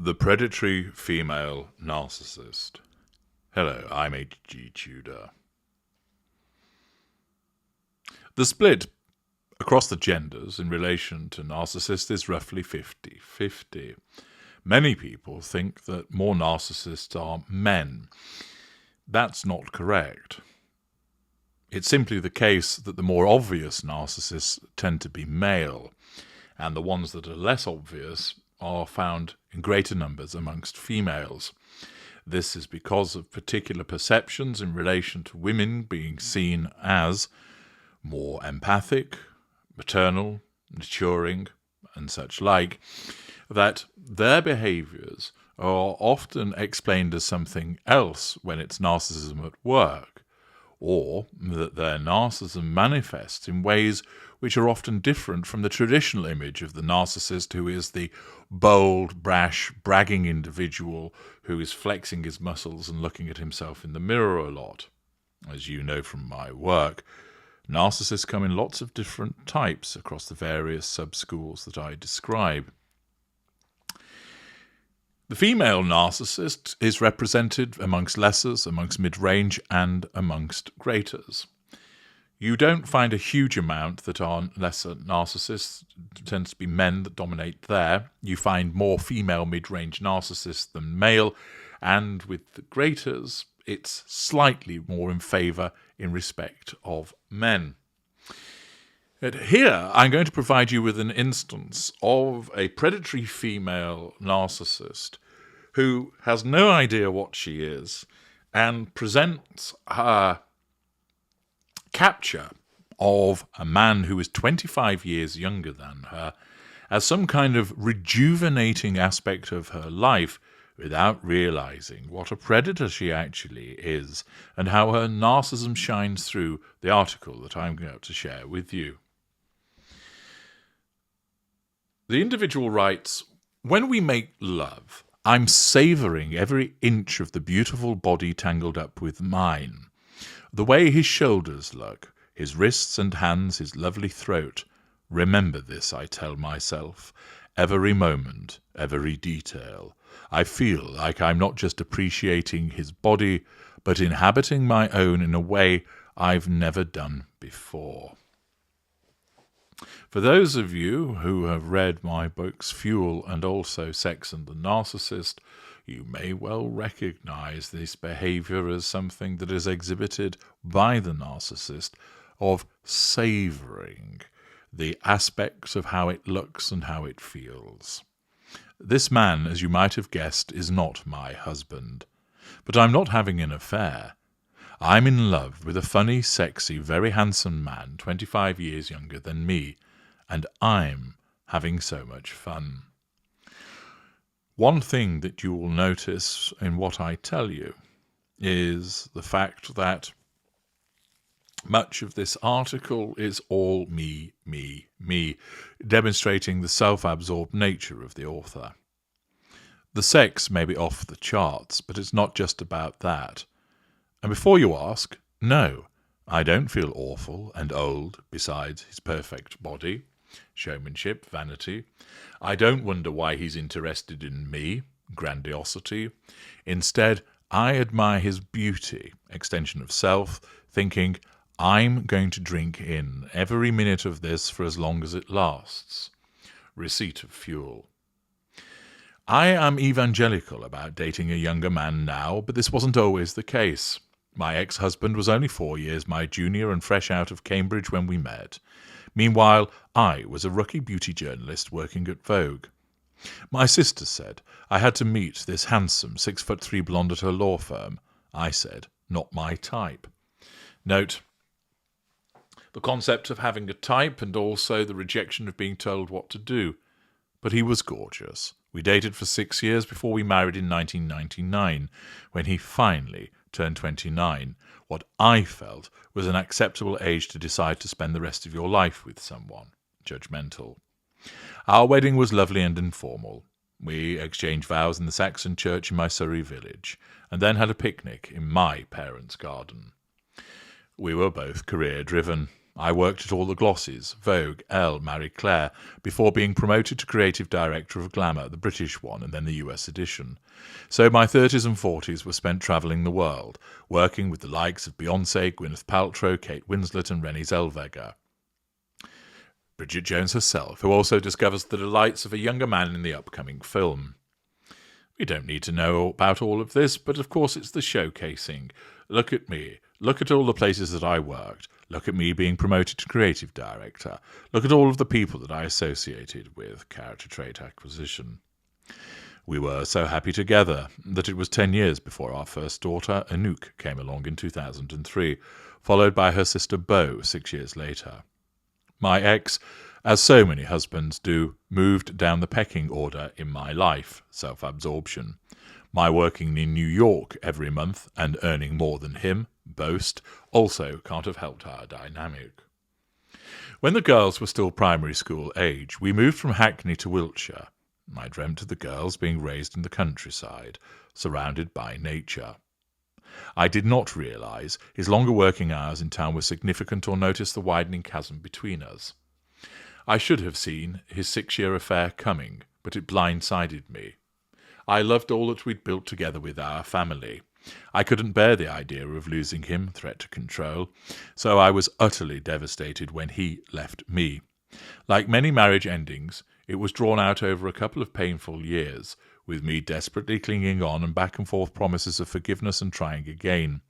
The Predatory Female Narcissist. Hello, I'm H.G. Tudor. The split across the genders in relation to narcissists is roughly 50-50. Many people think that more narcissists are men. That's not correct. It's simply the case that the more obvious narcissists tend to be male, and the ones that are less obvious are found in greater numbers amongst females. This is because of particular perceptions in relation to women being seen as more empathic, maternal, maturing, and such like, that their behaviours are often explained as something else when it's narcissism at work, or that their narcissism manifests in ways which are often different from the traditional image of the narcissist, who is the bold, brash, bragging individual who is flexing his muscles and looking at himself in the mirror a lot. As you know from my work, narcissists come in lots of different types across the various sub-schools that I describe. The female narcissist is represented amongst lessers, amongst mid-range, and amongst greaters. You don't find a huge amount that are lesser narcissists. It tends to be men that dominate there. You find more female mid-range narcissists than male, and with the greaters, it's slightly more in favour in respect of men. But here, I'm going to provide you with an instance of a predatory female narcissist who has no idea what she is and presents her capture of a man who is 25 years younger than her as some kind of rejuvenating aspect of her life, without realizing what a predator she actually is and how her narcissism shines through the article that I'm going to share with you. The individual writes, "When we make love, I'm savouring every inch of the beautiful body tangled up with mine. The way his shoulders look, his wrists and hands, his lovely throat. Remember this, I tell myself. Every moment, every detail. I feel like I'm not just appreciating his body, but inhabiting my own in a way I've never done before." For those of you who have read my books Fuel and also Sex and the Narcissist, you may well recognize this behavior as something that is exhibited by the narcissist of savoring the aspects of how it looks and how it feels. This man, as you might have guessed, is not my husband. But I'm not having an affair. I'm in love with a funny, sexy, very handsome man, 25 years younger than me, and I'm having so much fun. One thing that you will notice in what I tell you is the fact that much of this article is all me, me, me, demonstrating the self-absorbed nature of the author. The sex may be off the charts, but it's not just about that. And before you ask, no, I don't feel awful and old beside his perfect body, showmanship, vanity. I don't wonder why he's interested in me, grandiosity. Instead, I admire his beauty, extension of self, thinking, I'm going to drink in every minute of this for as long as it lasts. Receipt of fuel. I am evangelical about dating a younger man now, but this wasn't always the case. My ex-husband was only 4 years my junior and fresh out of Cambridge when we met. Meanwhile, I was a rookie beauty journalist working at Vogue. My sister said I had to meet this handsome 6'3" blonde at her law firm. I said, not my type. Note the concept of having a type and also the rejection of being told what to do. But he was gorgeous. We dated for 6 years before we married in 1999, when he finally turned 29, what I felt was an acceptable age to decide to spend the rest of your life with someone. Judgmental. Our wedding was lovely and informal. We exchanged vows in the Saxon church in my Surrey village, and then had a picnic in my parents' garden. We were both career-driven. I worked at all the glosses, Vogue, Elle, Marie Claire, before being promoted to creative director of Glamour, the British one, and then the US edition. So my 30s and 40s were spent travelling the world, working with the likes of Beyoncé, Gwyneth Paltrow, Kate Winslet, and Renée Zellweger. Bridget Jones herself, who also discovers the delights of a younger man in the upcoming film. We don't need to know about all of this, but of course it's the showcasing. Look at me. Look at all the places that I worked. Look at me being promoted to creative director. Look at all of the people that I associated with character trait acquisition. We were so happy together that it was 10 years before our first daughter, Anouk, came along in 2003, followed by her sister Beau 6 years later. My ex, as so many husbands do, moved down the pecking order in my life, self-absorption. My working in New York every month and earning more than him, boast, also can't have helped our dynamic. When the girls were still primary school age, we moved from Hackney to Wiltshire. I dreamt of the girls being raised in the countryside, surrounded by nature. I did not realise his longer working hours in town were significant or notice the widening chasm between us. I should have seen his 6-year affair coming, but it blindsided me. I loved all that we'd built together with our family. I couldn't bear the idea of losing him, threat to control, so I was utterly devastated when he left me. Like many marriage endings, it was drawn out over a couple of painful years, with me desperately clinging on and back and forth promises of forgiveness and trying again.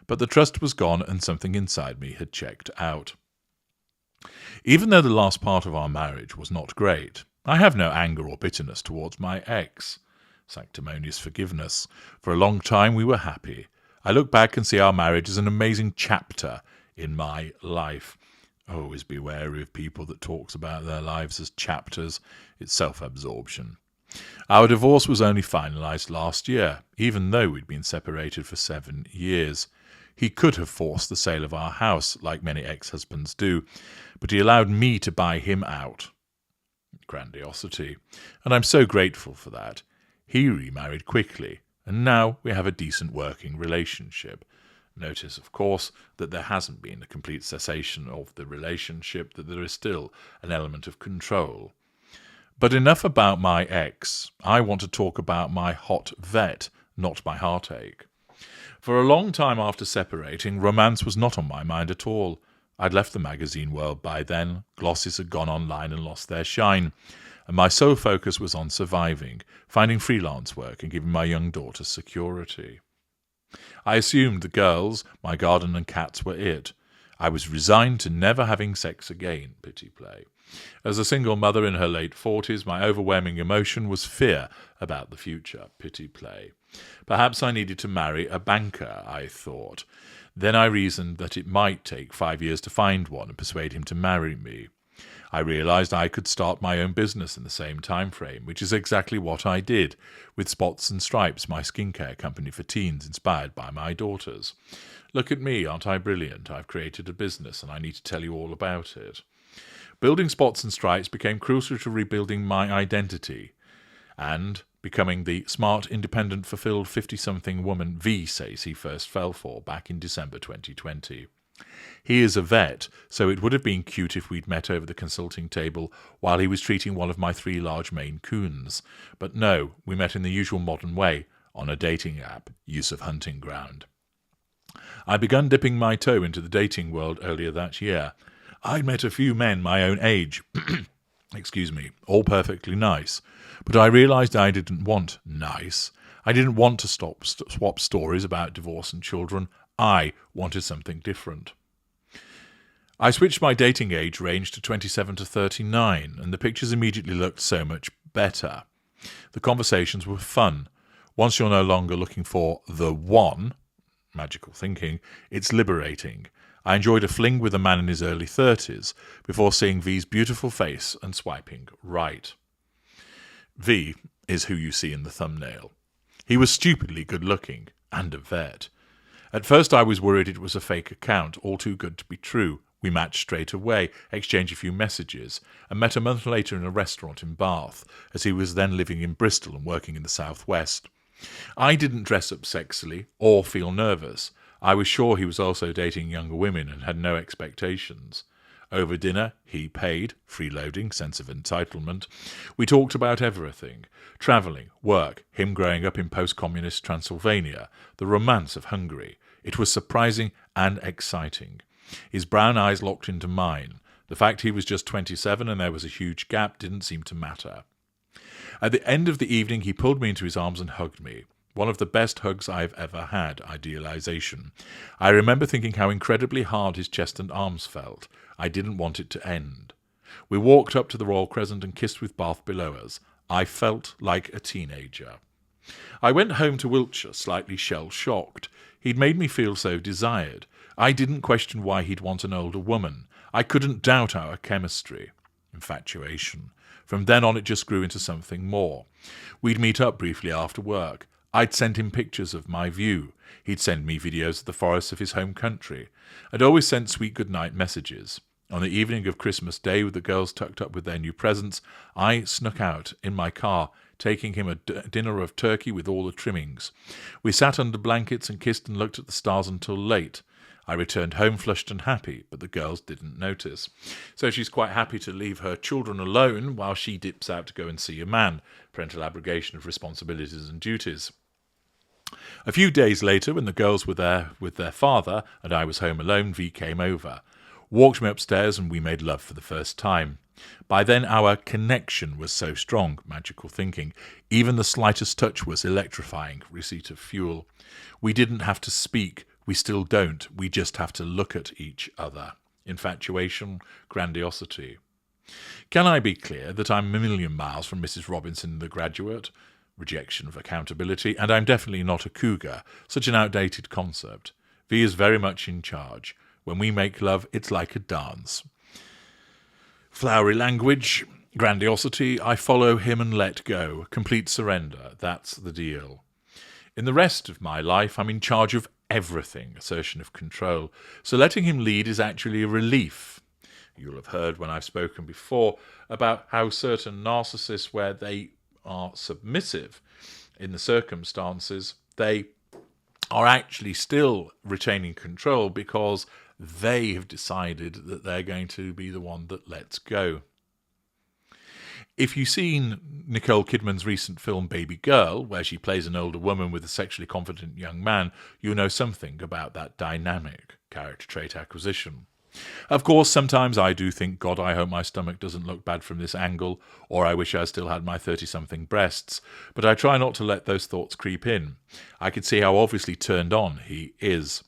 But the trust was gone and something inside me had checked out. Even though the last part of our marriage was not great, I have no anger or bitterness towards my ex. Sanctimonious forgiveness. For a long time we were happy. I look back and see our marriage as an amazing chapter in my life. Always be wary of people that talks about their lives as chapters. It's self-absorption. Our divorce was only finalised last year, even though we'd been separated for 7 years. He could have forced the sale of our house, like many ex-husbands do, but he allowed me to buy him out. Grandiosity. And I'm so grateful for that. He remarried quickly, and now we have a decent working relationship. Notice, of course, that there hasn't been a complete cessation of the relationship, that there is still an element of control. But enough about my ex. I want to talk about my hot vet, not my heartache. For a long time after separating, romance was not on my mind at all. I'd left the magazine world by then, glosses had gone online and lost their shine, and my sole focus was on surviving, finding freelance work and giving my young daughter security. I assumed the girls, my garden and cats were it. I was resigned to never having sex again, pity play. As a single mother in her late 40s, my overwhelming emotion was fear about the future, pity play. Perhaps I needed to marry a banker, I thought. Then I reasoned that it might take 5 years to find one and persuade him to marry me. I realised I could start my own business in the same time frame, which is exactly what I did, with Spots and Stripes, my skincare company for teens inspired by my daughters. Look at me, aren't I brilliant? I've created a business and I need to tell you all about it. Building Spots and Stripes became crucial to rebuilding my identity and becoming the smart, independent, fulfilled 50-something woman V says he first fell for back in December 2020. He is a vet, so it would have been cute if we'd met over the consulting table while he was treating one of my 3 large Maine Coons. But no, we met in the usual modern way, on a dating app, use of hunting ground. I begun dipping my toe into the dating world earlier that year. I'd met a few men my own age, all perfectly nice, but I realised I didn't want nice. I didn't want to swap stories about divorce and children. I wanted something different. I switched my dating age range to 27 to 39, and the pictures immediately looked so much better. The conversations were fun. Once you're no longer looking for the one, magical thinking, it's liberating. I enjoyed a fling with a man in his early 30s before seeing V's beautiful face and swiping right. V is who you see in the thumbnail. He was stupidly good-looking and a vet. At first I was worried it was a fake account, all too good to be true. We matched straight away, exchanged a few messages, and met a month later in a restaurant in Bath, as he was then living in Bristol and working in the southwest. I didn't dress up sexily or feel nervous. I was sure he was also dating younger women and had no expectations. Over dinner, he paid, freeloading, sense of entitlement. We talked about everything. Travelling, work, him growing up in post-communist Transylvania, the romance of Hungary. It was surprising and exciting. His brown eyes locked into mine. The fact he was just 27 and there was a huge gap didn't seem to matter. At the end of the evening, he pulled me into his arms and hugged me. One of the best hugs I've ever had, idealization. I remember thinking how incredibly hard his chest and arms felt. I didn't want it to end. We walked up to the Royal Crescent and kissed with Bath below us. I felt like a teenager. I went home to Wiltshire, slightly shell-shocked. He'd made me feel so desired. I didn't question why he'd want an older woman. I couldn't doubt our chemistry. Infatuation. From then on it just grew into something more. We'd meet up briefly after work. I'd send him pictures of my view. He'd send me videos of the forests of his home country. I'd always send sweet goodnight messages. On the evening of Christmas Day, with the girls tucked up with their new presents, I snuck out in my car, taking him a dinner of turkey with all the trimmings. We sat under blankets and kissed and looked at the stars until late. I returned home flushed and happy, but the girls didn't notice. So she's quite happy to leave her children alone while she dips out to go and see a man. Parental abrogation of responsibilities and duties. A few days later, when the girls were there with their father and I was home alone, V came over, walked me upstairs, and we made love for the first time. By then our connection was so strong, magical thinking. Even the slightest touch was electrifying, receipt of fuel. We didn't have to speak. We still don't. We just have to look at each other. Infatuation, grandiosity. Can I be clear that I'm a million miles from Mrs. Robinson the Graduate? Rejection of accountability, and I'm definitely not a cougar, such an outdated concept. V is very much in charge. When we make love, it's like a dance. Flowery language, grandiosity, I follow him and let go. Complete surrender, that's the deal. In the rest of my life, I'm in charge of everything, assertion of control. So letting him lead is actually a relief. You'll have heard when I've spoken before about how certain narcissists, where they are submissive in the circumstances, they are actually still retaining control because they have decided that they're going to be the one that lets go. If you've seen Nicole Kidman's recent film Baby Girl, where she plays an older woman with a sexually confident young man, you'll know something about that dynamic character trait acquisition. Of course, sometimes I do think, God, I hope my stomach doesn't look bad from this angle, or I wish I still had my 30-something breasts, but I try not to let those thoughts creep in. I can see how obviously turned on he is.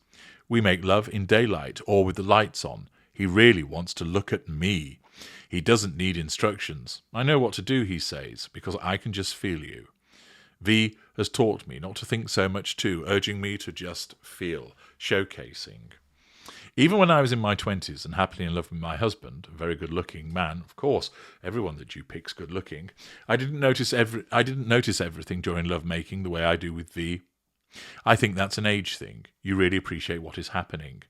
We make love in daylight or with the lights on. He really wants to look at me. He doesn't need instructions. I know what to do, he says, because I can just feel you. V has taught me not to think so much too, urging me to just feel, showcasing. Even when I was in my 20s and happily in love with my husband, a very good-looking man, of course, everyone that you pick's good-looking, I didn't notice everything during love-making the way I do with V. I think that's an age thing. You really appreciate what is happening.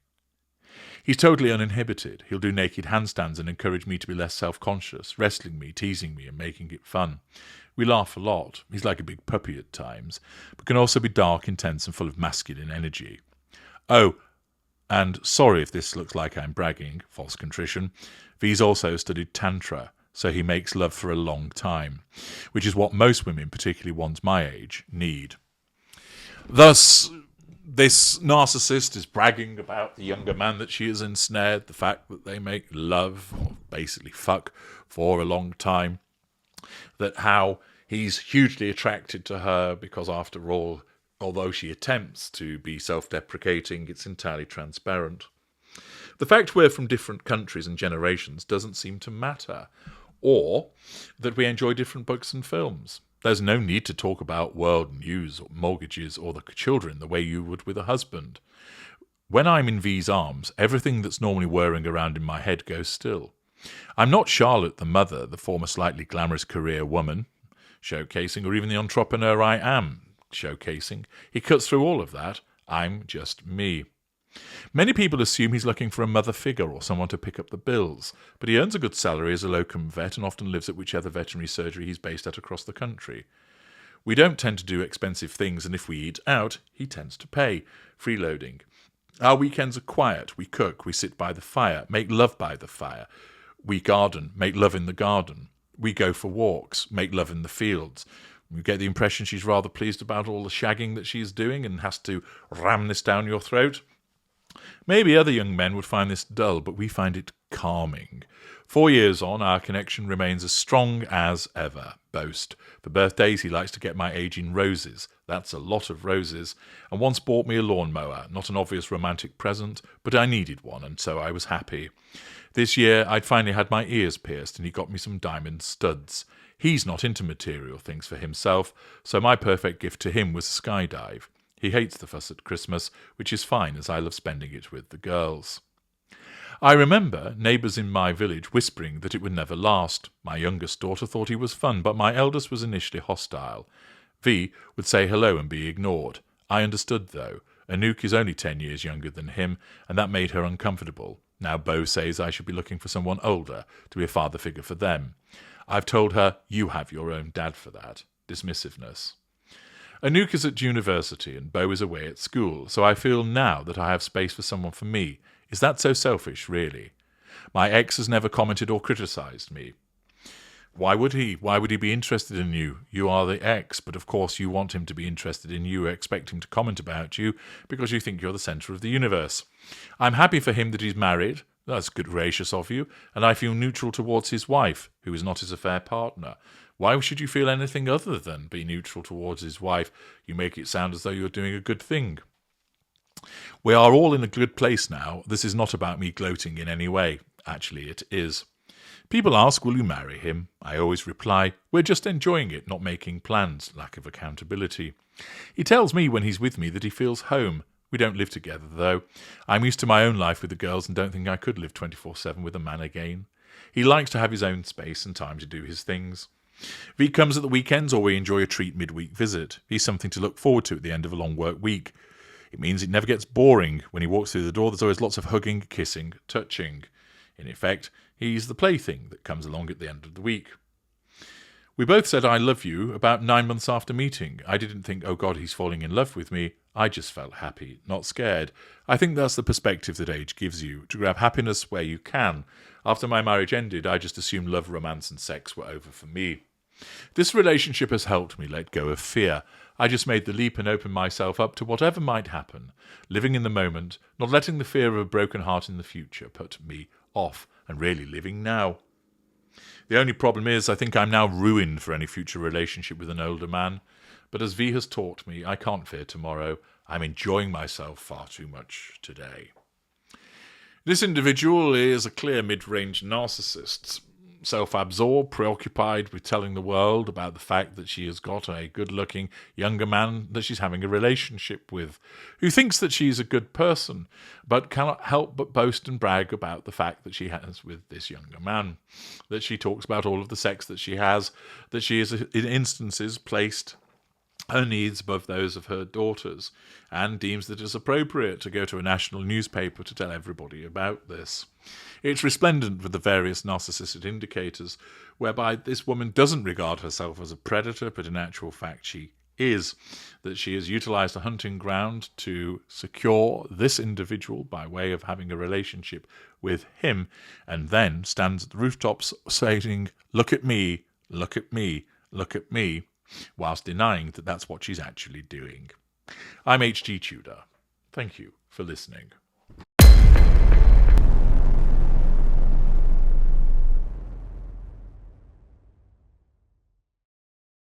He's totally uninhibited. He'll do naked handstands and encourage me to be less self-conscious, wrestling me, teasing me, and making it fun. We laugh a lot. He's like a big puppy at times, but can also be dark, intense, and full of masculine energy. Oh, and sorry if this looks like I'm bragging, false contrition, V's also studied Tantra, so he makes love for a long time, which is what most women, particularly ones my age, need. Thus, this narcissist is bragging about the younger man that she has ensnared, the fact that they make love, or basically fuck, for a long time, that how he's hugely attracted to her because, after all, although she attempts to be self-deprecating, it's entirely transparent. The fact we're from different countries and generations doesn't seem to matter, or that we enjoy different books and films. There's no need to talk about world news or mortgages or the children the way you would with a husband. When I'm in V's arms, everything that's normally whirring around in my head goes still. I'm not Charlotte the mother, the former slightly glamorous career woman, showcasing, or even the entrepreneur I am, showcasing. He cuts through all of that. I'm just me. Many people assume he's looking for a mother figure or someone to pick up the bills, but he earns a good salary as a locum vet and often lives at whichever veterinary surgery he's based at across the country. We don't tend to do expensive things, and if we eat out, he tends to pay, freeloading. Our weekends are quiet. We cook, we sit by the fire, make love by the fire. We garden, make love in the garden. We go for walks, make love in the fields. You get the impression she's rather pleased about all the shagging that she's doing and has to ram this down your throat. Maybe other young men would find this dull, but we find it calming. 4 years on, our connection remains as strong as ever. Boast. For birthdays, he likes to get my age in roses. That's a lot of roses. And once bought me a lawnmower. Not an obvious romantic present, but I needed one, and so I was happy. This year, I'd finally had my ears pierced, and he got me some diamond studs. He's not into material things for himself, so my perfect gift to him was a skydive. He hates the fuss at Christmas, which is fine, as I love spending it with the girls. I remember neighbours in my village whispering that it would never last. My youngest daughter thought he was fun, but my eldest was initially hostile. V would say hello and be ignored. I understood, though. Anouk is only 10 years younger than him, and that made her uncomfortable. Now Beau says I should be looking for someone older to be a father figure for them. I've told her, you have your own dad for that. Dismissiveness. Anouk is at university and Beau is away at school, so I feel now that I have space for someone for me. Is that so selfish, really? My ex has never commented or criticised me. Why would he? Why would he be interested in you? You are the ex, but of course you want him to be interested in you, expect him to comment about you, because you think you're the centre of the universe. I'm happy for him that he's married. That's good gracious of you, and I feel neutral towards his wife, who is not his affair partner. Why should you feel anything other than be neutral towards his wife? You make it sound as though you're doing a good thing. We are all in a good place now. This is not about me gloating in any way. Actually, it is. People ask, will you marry him? I always reply, we're just enjoying it, not making plans. Lack of accountability. He tells me when he's with me that he feels home. We don't live together, though. I'm used to my own life with the girls and don't think I could live 24/7 with a man again. He likes to have his own space and time to do his things. V comes at the weekends or we enjoy a treat midweek visit. He's something to look forward to at the end of a long work week. It means it never gets boring. When he walks through the door, there's always lots of hugging, kissing, touching. In effect, he's the plaything that comes along at the end of the week. We both said I love you about 9 months after meeting. I didn't think, oh God, he's falling in love with me. I just felt happy, not scared. I think that's the perspective that age gives you, to grab happiness where you can. After my marriage ended, I just assumed love, romance and sex were over for me. This relationship has helped me let go of fear. I just made the leap and opened myself up to whatever might happen, living in the moment, not letting the fear of a broken heart in the future put me off, and really living now. The only problem is I think I'm now ruined for any future relationship with an older man. But as V has taught me, I can't fear tomorrow. I'm enjoying myself far too much today. This individual is a clear mid-range narcissist, self-absorbed, preoccupied with telling the world about the fact that she has got a good-looking younger man that she's having a relationship with, who thinks that she's a good person, but cannot help but boast and brag about the fact that she has with this younger man, that she talks about all of the sex that she has, that she is in instances placed her needs above those of her daughters, and deems that it's appropriate to go to a national newspaper to tell everybody about this. It's resplendent with the various narcissistic indicators, whereby this woman doesn't regard herself as a predator, but in actual fact she is, that she has utilised a hunting ground to secure this individual by way of having a relationship with him, and then stands at the rooftops saying, look at me, look at me, look at me, whilst denying that that's what she's actually doing. I'm H.G. Tudor. Thank you for listening.